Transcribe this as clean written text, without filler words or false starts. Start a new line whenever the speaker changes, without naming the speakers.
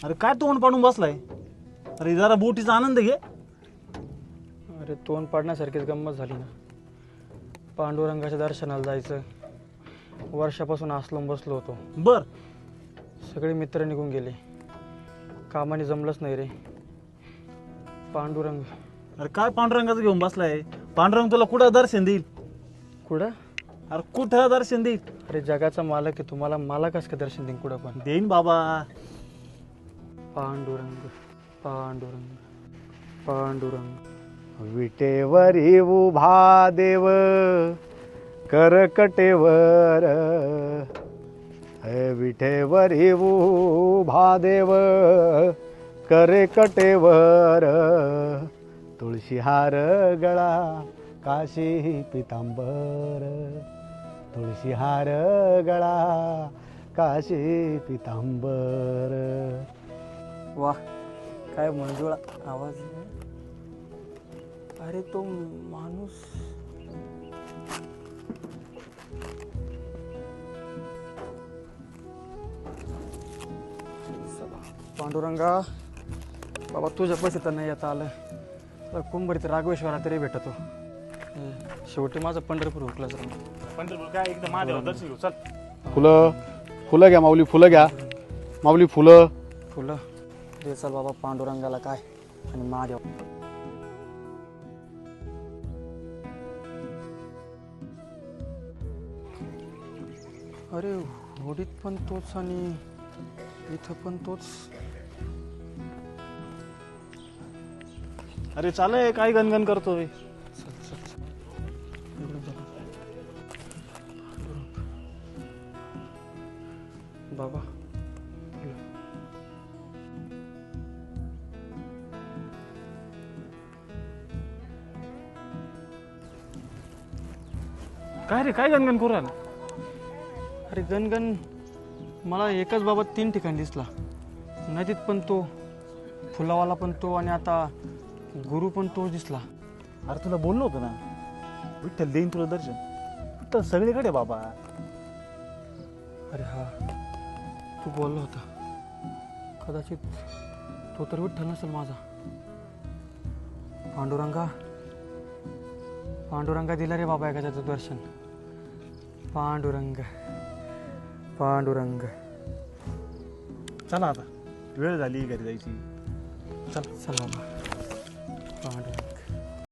अरे काय तोंड पाडून बसलाय? अरे जरा बोटीचा आनंद घे.
अरे तोंड पाडण्यासारखीच गंमत झाली ना. पांडुरंगाच्या दर्शनाला जायचं वर्षापासून आसलून बसलो होतो.
बर.
सगळे मित्र निघून गेले. कामाने जमलंच नाही रे. पांडुरंग
अरे काय पांडुरंगाचं घेऊन बसलाय? पांडुरंग तुला कुठं दर्शन देईल?
कुठं?
अरे कुठं दर्शन देईल?
अरे जगाचा मालक आहे तुम्हाला, मला कसं काय दर्शन देईन कुठं पण?
देईन बाबा.
पांडुरंग पांडुरंग पांडुरंग.
विटेवरी उभा देव करकटेवर, विटेवरी उभा देव करकटेवर, तुळशीहार गळा काशी पितांबर, तुळशीहार गळा काशी पितांबर.
वा काय मंजुळा आवाज. अरे तो माणूस पांडुरंगा बाबा, तुझ्या पैसे तर नाही येता आलं तर कुंभरीत राघवेश्वरात तरी भेटतो. शेवटी माझं पंढरपूर हुकलंच राहून.
पंढरपूर काय एकदम महादेव दर्शन घेऊ. चल.
फुलं फुलं घ्या माऊली, फुलं घ्या माऊली, फुलं.
फुलं दे चल बाबा. पांडुरंगाला काय आणि महादेव. अरे होडीत पण तोच आणि इथं पण तोच.
अरे चालय काय गणगण करतोय?
चल चल चल. इकडून चला. बाबा
काय रे, काय गणगण करू राहिला?
अरे गणगण मला एकच बाबा 3 ठिकाणी दिसला. नदीत पण तो, फुलावाला पण तो आणि आता गुरु पण तो दिसला.
अरे तुला बोललो होतो ना, विठ्ठल देईन तुला दर्शन. विठ्ठल सगळीकडे बाबा.
अरे हा, तू बोलला होता. कदाचित तो तर विठ्ठल नसेल माझा. पांडुरंगा पांडुरंगा दिला रे बाबा एखाद्याचं दर्शन. पांडुरंग पांडुरंग.
चला आता, वेळ झाली घरी जायची.
चल चल बाबा.